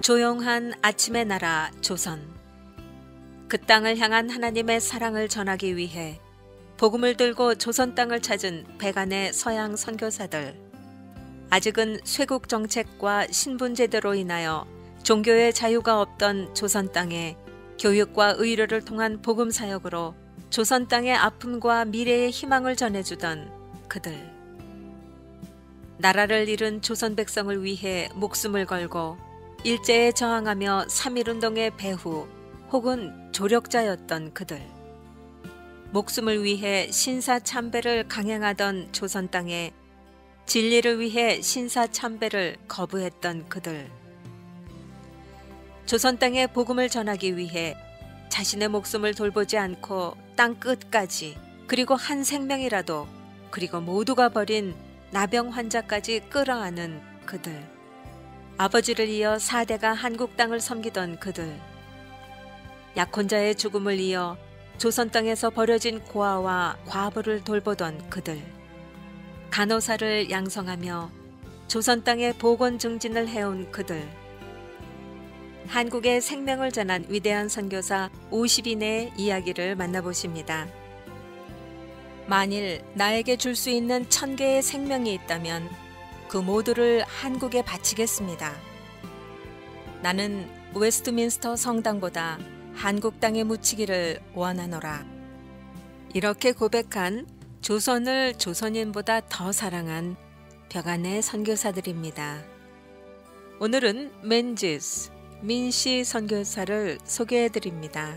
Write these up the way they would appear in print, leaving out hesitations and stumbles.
조용한 아침의 나라 조선. 그 땅을 향한 하나님의 사랑을 전하기 위해 복음을 들고 조선 땅을 찾은 백안의 서양 선교사들. 아직은 쇄국 정책과 신분 제도로 인하여 종교의 자유가 없던 조선 땅에 교육과 의료를 통한 복음 사역으로 조선 땅의 아픔과 미래의 희망을 전해주던 그들. 나라를 잃은 조선 백성을 위해 목숨을 걸고 일제에 저항하며 3.1운동의 배후 혹은 조력자였던 그들. 목숨을 위해 신사참배를 강행하던 조선 땅에 진리를 위해 신사참배를 거부했던 그들. 조선 땅에 복음을 전하기 위해 자신의 목숨을 돌보지 않고 땅 끝까지, 그리고 한 생명이라도, 그리고 모두가 버린 나병 환자까지 끌어안은 그들. 아버지를 이어 4대가 한국 땅을 섬기던 그들. 약혼자의 죽음을 이어 조선 땅에서 버려진 고아와 과부를 돌보던 그들. 간호사를 양성하며 조선 땅의 보건 증진을 해온 그들. 한국의 생명을 전한 위대한 선교사 50인의 이야기를 만나보십니다. 만일 나에게 줄 수 있는 1000개의 생명이 있다면 그 모두를 한국에 바치겠습니다. 나는 웨스트민스터 성당보다 한국 땅에 묻히기를 원하노라. 이렇게 고백한 조선을 조선인보다 더 사랑한 벽안의 선교사들입니다. 오늘은 맨지스, 민씨 선교사를 소개해드립니다.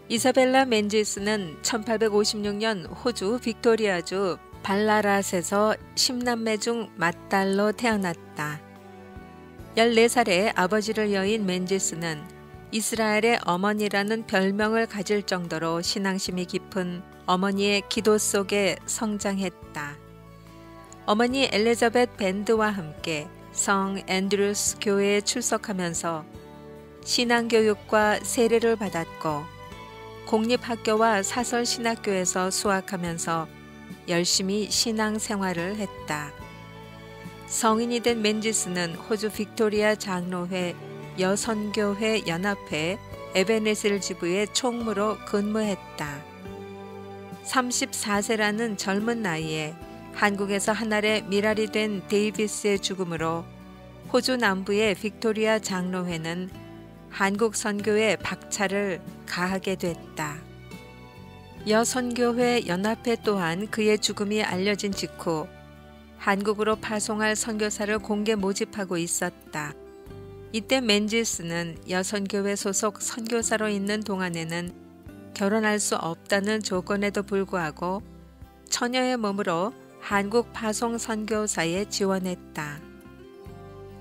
이사벨라 맨지스는 1856년 호주 빅토리아주 발라랏에서 10남매 중 맏딸로 태어났다. 14살에 아버지를 여인 맨지스는 이스라엘의 어머니라는 별명을 가질 정도로 신앙심이 깊은 어머니의 기도 속에 성장했다. 어머니 엘리자벳 밴드와 함께 성 앤드루스 교회에 출석하면서 신앙교육과 세례를 받았고 공립학교와 사설신학교에서 수학하면서 열심히 신앙생활을 했다. 성인이 된 맨지스는 호주 빅토리아 장로회 여선교회 연합회 에베네셀 지부의 총무로 근무했다. 34세라는 젊은 나이에 한국에서 한 알의 미랄이 된 데이비스의 죽음으로 호주 남부의 빅토리아 장로회는 한국 선교에 박차를 가하게 됐다. 여선교회 연합회 또한 그의 죽음이 알려진 직후 한국으로 파송할 선교사를 공개 모집하고 있었다. 이때 맨지스는 여선교회 소속 선교사로 있는 동안에는 결혼할 수 없다는 조건에도 불구하고 처녀의 몸으로 한국 파송 선교사에 지원했다.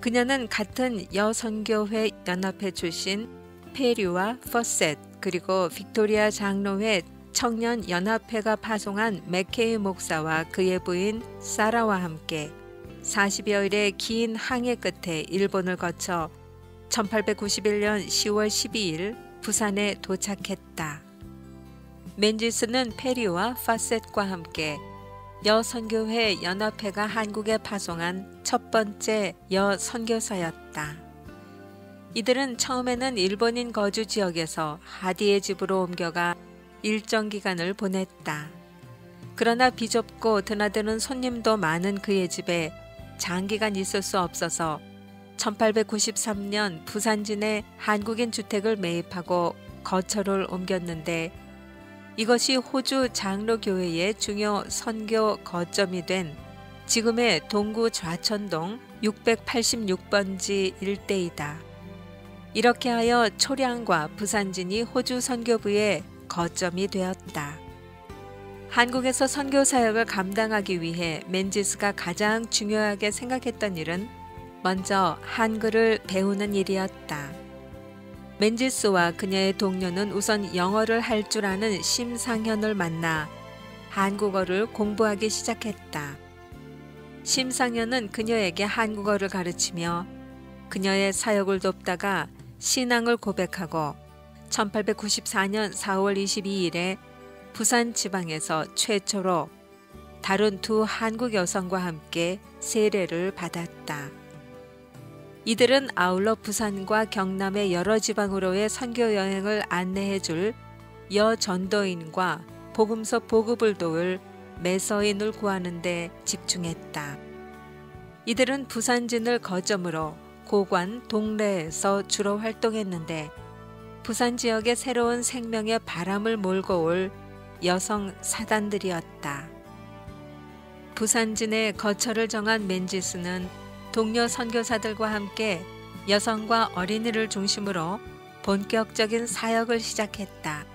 그녀는 같은 여선교회 연합회 출신 페류와 퍼셋 그리고 빅토리아 장로회 청년 연합회가 파송한 맥케이 목사와 그의 부인 사라와 함께 40여일의 긴 항해 끝에 일본을 거쳐 1891년 10월 12일 부산에 도착했다. 맨지스는 페리와 파셋과 함께 여선교회 연합회가 한국에 파송한 첫 번째 여선교사였다. 이들은 처음에는 일본인 거주 지역에서 하디의 집으로 옮겨가 일정 기간을 보냈다. 그러나 비좁고 드나드는 손님도 많은 그의 집에 장기간 있을 수 없어서 1893년 부산진에 한국인 주택을 매입하고 거처를 옮겼는데 이것이 호주 장로교회의 중요 선교 거점이 된 지금의 동구 좌천동 686번지 일대이다. 이렇게 하여 초량과 부산진이 호주 선교부의 거점이 되었다. 한국에서 선교 사역을 감당하기 위해 맨지스가 가장 중요하게 생각했던 일은 먼저 한글을 배우는 일이었다. 맨지스와 그녀의 동료는 우선 영어를 할 줄 아는 심상현을 만나 한국어를 공부하기 시작했다. 심상현은 그녀에게 한국어를 가르치며 그녀의 사역을 돕다가 신앙을 고백하고 1894년 4월 22일에 부산 지방에서 최초로 다른 두 한국 여성과 함께 세례를 받았다. 이들은 아울러 부산과 경남의 여러 지방으로의 선교 여행을 안내해 줄 여전도인과 복음서 보급을 도울 매서인을 구하는 데 집중했다. 이들은 부산진을 거점으로 고관, 동래에서 주로 활동했는데 부산 지역에 새로운 생명의 바람을 몰고 올 여성 사단들이었다. 부산진의 거처를 정한 맨지스는 동료 선교사들과 함께 여성과 어린이를 중심으로 본격적인 사역을 시작했다.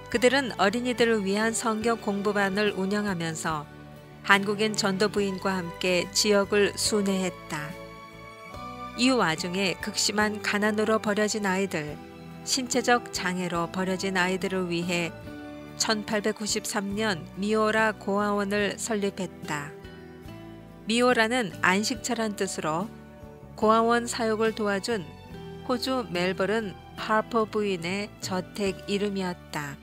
그들은 어린이들을 위한 성경 공부반을 운영하면서 한국인 전도부인과 함께 지역을 순회했다. 이 와중에 극심한 가난으로 버려진 아이들, 신체적 장애로 버려진 아이들을 위해 1893년 미오라 고아원을 설립했다. 미오라는 안식처란 뜻으로 고아원 사역을 도와준 호주 멜버른 하퍼 부인의 저택 이름이었다.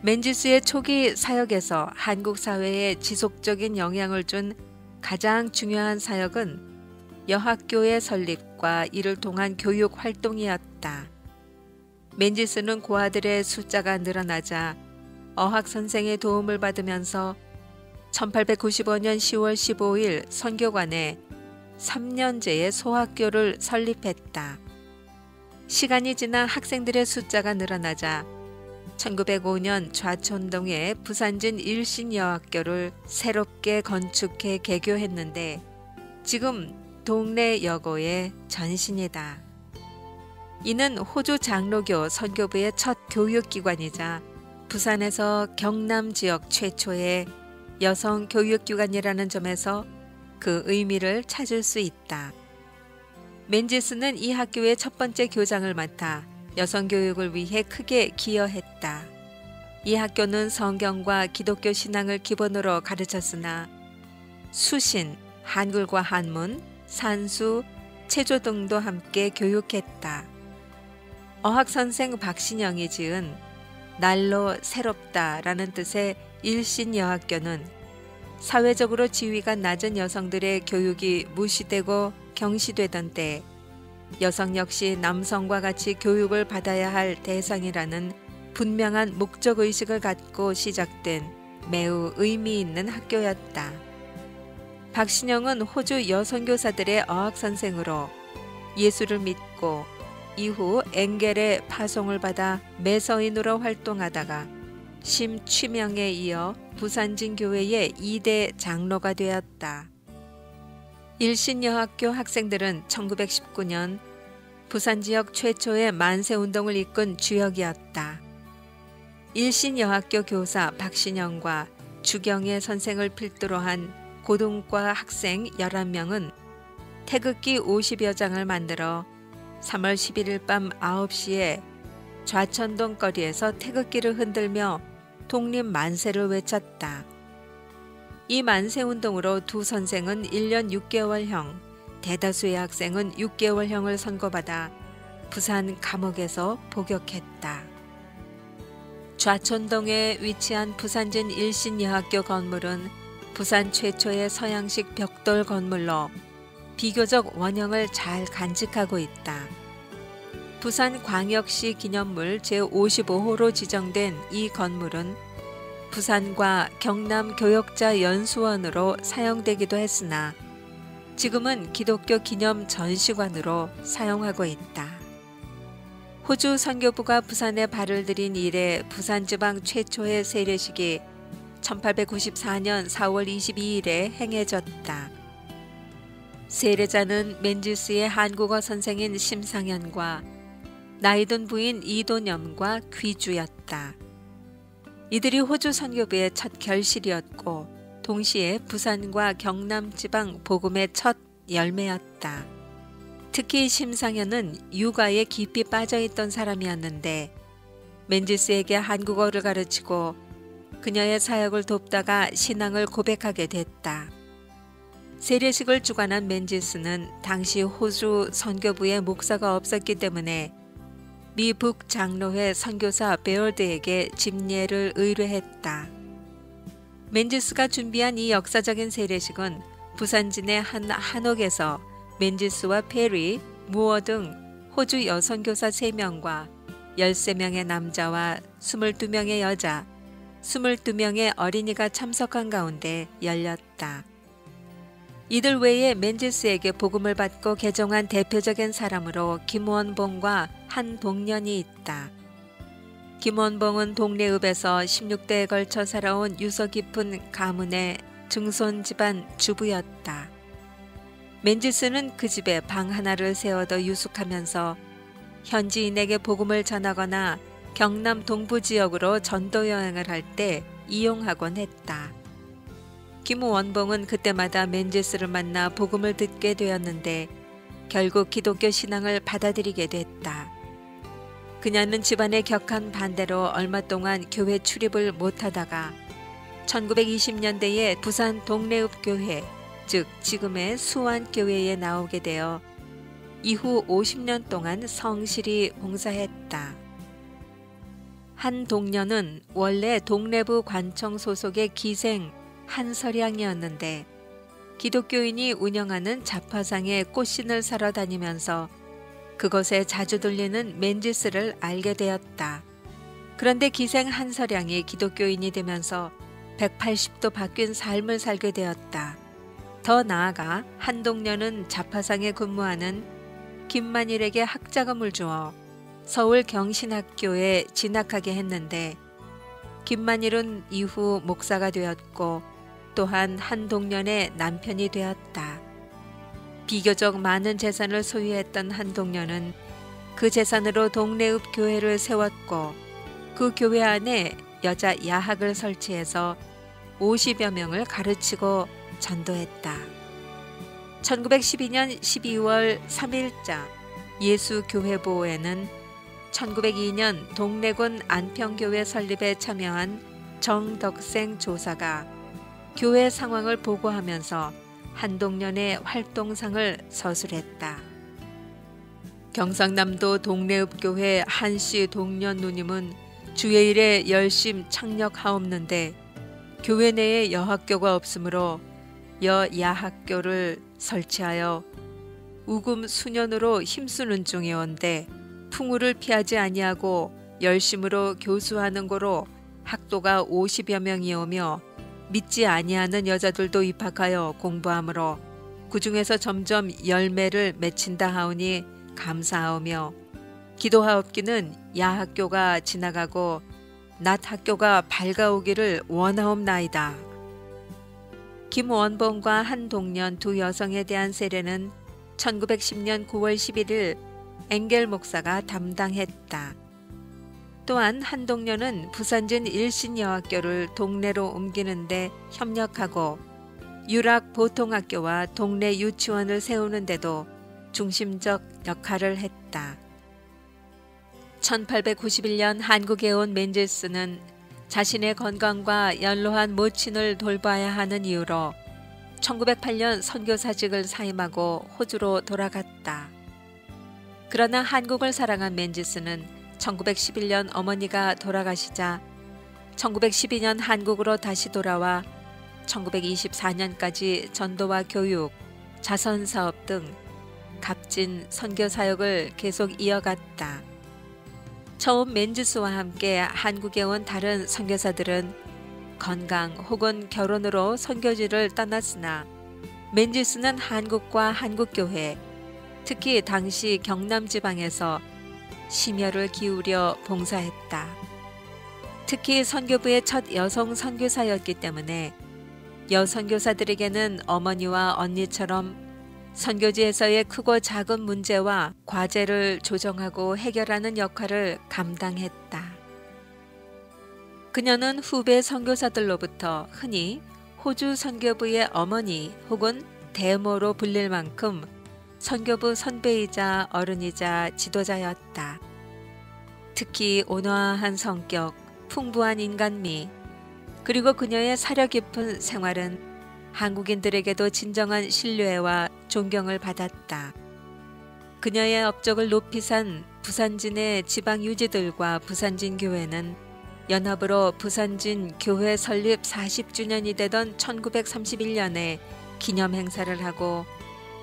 맨지스의 초기 사역에서 한국 사회에 지속적인 영향을 준 가장 중요한 사역은 여학교의 설립과 이를 통한 교육 활동이었다. 맨지스는 고아들의 숫자가 늘어나자 어학 선생의 도움을 받으면서 1895년 10월 15일 선교관에 3년제의 소학교를 설립했다. 시간이 지나 학생들의 숫자가 늘어나자 1905년 좌천동에 부산진 일신여학교를 새롭게 건축해 개교했는데 지금 동래 여고의 전신이다. 이는 호주 장로교 선교부의 첫 교육기관이자 부산에서 경남 지역 최초의 여성 교육기관이라는 점에서 그 의미를 찾을 수 있다. 맨지스는 이 학교의 첫 번째 교장을 맡아 여성 교육을 위해 크게 기여했다. 이 학교는 성경과 기독교 신앙을 기본으로 가르쳤으나 수신, 한글과 한문, 산수, 체조 등도 함께 교육했다. 어학선생 박신영이 지은 날로 새롭다라는 뜻의 일신여학교는 사회적으로 지위가 낮은 여성들의 교육이 무시되고 경시되던 때 여성 역시 남성과 같이 교육을 받아야 할 대상이라는 분명한 목적의식을 갖고 시작된 매우 의미 있는 학교였다. 박신영은 호주 여선교사들의 어학선생으로 예수를 믿고 이후 엥겔의 파송을 받아 매서인으로 활동하다가 심취명에 이어 부산진 교회의 2대 장로가 되었다. 일신여학교 학생들은 1919년 부산 지역 최초의 만세운동을 이끈 주역이었다. 일신여학교 교사 박신영과 주경의 선생을 필두로 한 고등과 학생 11명은 태극기 50여 장을 만들어 3월 11일 밤 9시에 좌천동 거리에서 태극기를 흔들며 독립 만세를 외쳤다. 이 만세운동으로 두 선생은 1년 6개월형, 대다수의 학생은 6개월형을 선고받아 부산 감옥에서 복역했다. 좌천동에 위치한 부산진 일신여학교 건물은 부산 최초의 서양식 벽돌 건물로 비교적 원형을 잘 간직하고 있다. 부산광역시 기념물 제55호로 지정된 이 건물은 부산과 경남 교역자 연수원으로 사용되기도 했으나 지금은 기독교 기념 전시관으로 사용하고 있다. 호주 선교부가 부산에 발을 들인 이래 부산지방 최초의 세례식이 1894년 4월 22일에 행해졌다. 세례자는 맨지스의 한국어 선생인 심상현과 나이든 부인 이도념과 귀주였다. 이들이 호주 선교부의 첫 결실이었고 동시에 부산과 경남 지방 복음의 첫 열매였다. 특히 심상현은 육아에 깊이 빠져있던 사람이었는데 맨지스에게 한국어를 가르치고 그녀의 사역을 돕다가 신앙을 고백하게 됐다. 세례식을 주관한 맨지스는 당시 호주 선교부에 목사가 없었기 때문에 미 북장로회 선교사 베어드에게 집례를 의뢰했다. 맨지스가 준비한 이 역사적인 세례식은 부산진의 한 한옥에서 맨지스와 페리, 무어 등 호주 여선교사 3명과 13명의 남자와 22명의 여자, 22명의 어린이가 참석한 가운데 열렸다. 이들 외에 맨지스에게 복음을 받고 개종한 대표적인 사람으로 김원봉과 한 동년이 있다. 김원봉은 동래읍에서 16대에 걸쳐 살아온 유서 깊은 가문의 증손 집안 주부였다. 맨지스는 그 집에 방 하나를 세워둬 유숙하면서 현지인에게 복음을 전하거나 경남 동부 지역으로 전도 여행을 할 때 이용하곤 했다. 김원봉은 그때마다 맨지스를 만나 복음을 듣게 되었는데 결국 기독교 신앙을 받아들이게 됐다. 그녀는 집안의 격한 반대로 얼마 동안 교회 출입을 못하다가 1920년대에 부산 동래읍 교회, 즉 지금의 수완교회에 나오게 되어 이후 50년 동안 성실히 봉사했다. 한 동녀는 원래 동래부 관청 소속의 기생 한서량이었는데 기독교인이 운영하는 잡화상에 꽃신을 사러 다니면서 그곳에 자주 들리는 맨지스를 알게 되었다. 그런데 기생 한서량이 기독교인이 되면서 180도 바뀐 삶을 살게 되었다. 더 나아가 한 동녀는 잡화상에 근무하는 김만일에게 학자금을 주어 서울 경신학교에 진학하게 했는데 김만일은 이후 목사가 되었고 또한 한 동년의 남편이 되었다. 비교적 많은 재산을 소유했던 한 동년은 그 재산으로 동래읍 교회를 세웠고 그 교회 안에 여자 야학을 설치해서 50여 명을 가르치고 전도했다. 1912년 12월 3일자 예수교회보에는 1902년 동래군 안평교회 설립에 참여한 정덕생 조사가 교회 상황을 보고하면서 한동년의 활동상을 서술했다. 경상남도 동래읍교회 한씨 동년 누님은 주의 일에 열심 창력하옵는데 교회 내에 여학교가 없으므로 여야학교를 설치하여 우금 수년으로 힘쓰는 중이온데 풍우를 피하지 아니하고 열심으로 교수하는 고로 학도가 50여 명이오며 믿지 아니하는 여자들도 입학하여 공부하므로 그 중에서 점점 열매를 맺힌다 하오니 감사하오며 기도하옵기는 야학교가 지나가고 낮학교가 밝아오기를 원하옵나이다. 김원봉과 한동년 두 여성에 대한 세례는 1910년 9월 11일 엥겔 목사가 담당했다. 또한 한동년은 부산진 일신여학교를 동래로 옮기는데 협력하고 유락보통학교와 동래 유치원을 세우는 데도 중심적 역할을 했다. 1891년 한국에 온 맨지스는 자신의 건강과 연로한 모친을 돌봐야 하는 이유로 1908년 선교사직을 사임하고 호주로 돌아갔다. 그러나 한국을 사랑한 맨지스는 1911년 어머니가 돌아가시자 1912년 한국으로 다시 돌아와 1924년까지 전도와 교육, 자선사업 등 값진 선교 사역을 계속 이어갔다. 처음 맨지스와 함께 한국에 온 다른 선교사들은 건강 혹은 결혼으로 선교지를 떠났으나 맨지스는 한국과 한국교회, 특히 당시 경남 지방에서 심혈을 기울여 봉사했다. 특히 선교부의 첫 여성 선교사였기 때문에 여선교사들에게는 어머니와 언니처럼 선교지에서의 크고 작은 문제와 과제를 조정하고 해결하는 역할을 감당했다. 그녀는 후배 선교사들로부터 흔히 호주 선교부의 어머니 혹은 대모로 불릴 만큼 선교부 선배이자 어른이자 지도자였다. 특히 온화한 성격, 풍부한 인간미, 그리고 그녀의 사려 깊은 생활은 한국인들에게도 진정한 신뢰와 존경을 받았다. 그녀의 업적을 높이 산 부산진의 지방 유지들과 부산진 교회는 연합으로 부산진 교회 설립 40주년이 되던 1931년에 기념 행사를 하고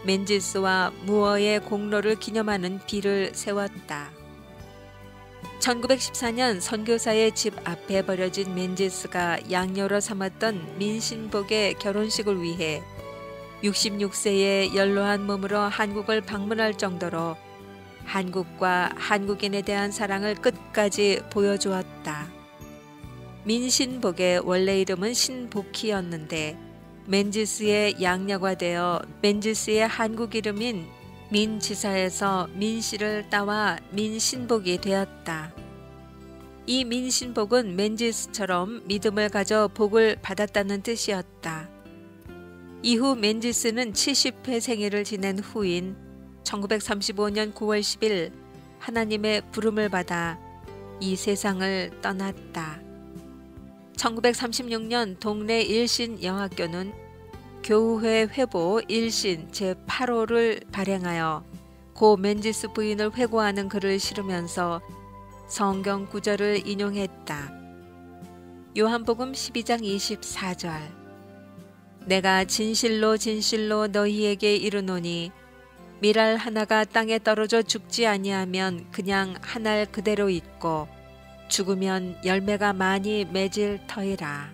멘지스와 무어의 공로를 기념하는 비를 세웠다. 1914년 선교사의 집 앞에 버려진 멘지스가 양녀로 삼았던 민신복의 결혼식을 위해 66세의 연로한 몸으로 한국을 방문할 정도로 한국과 한국인에 대한 사랑을 끝까지 보여주었다. 민신복의 원래 이름은 신복희였는데 멘지스의 양녀가 되어 멘지스의 한국 이름인 민지사에서 민씨를 따와 민신복이 되었다. 이 민신복은 멘지스처럼 믿음을 가져 복을 받았다는 뜻이었다. 이후 멘지스는 70회 생일을 지낸 후인 1935년 9월 10일 하나님의 부름을 받아 이 세상을 떠났다. 1936년 동네 일신 여학교는 교우회 회보 일신 제8호를 발행하여 고 멘지스 부인을 회고하는 글을 실으면서 성경 구절을 인용했다. 요한복음 12장 24절 내가 진실로 진실로 너희에게 이르노니 밀알 하나가 땅에 떨어져 죽지 아니하면 그냥 한 알 그대로 있고 죽으면 열매가 많이 맺을 터이라.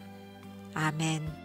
아멘.